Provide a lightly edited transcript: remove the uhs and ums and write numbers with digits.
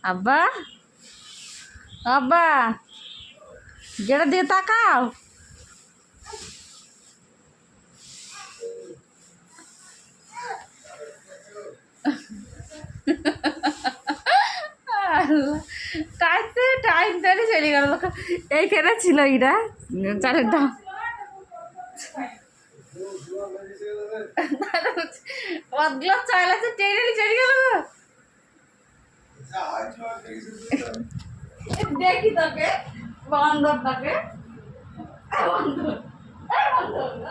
আব্বা আব্বা গেটা দিয়ে তাকাও। টাইতে টাইম ধরে চলে গেল। এইখানে ছিল এরা চারের দাম। অদগুলো চাইলে তো টেনে চলে গেল। দেখি তোকে বন্ধ তোকে বন্ধ বন্ধ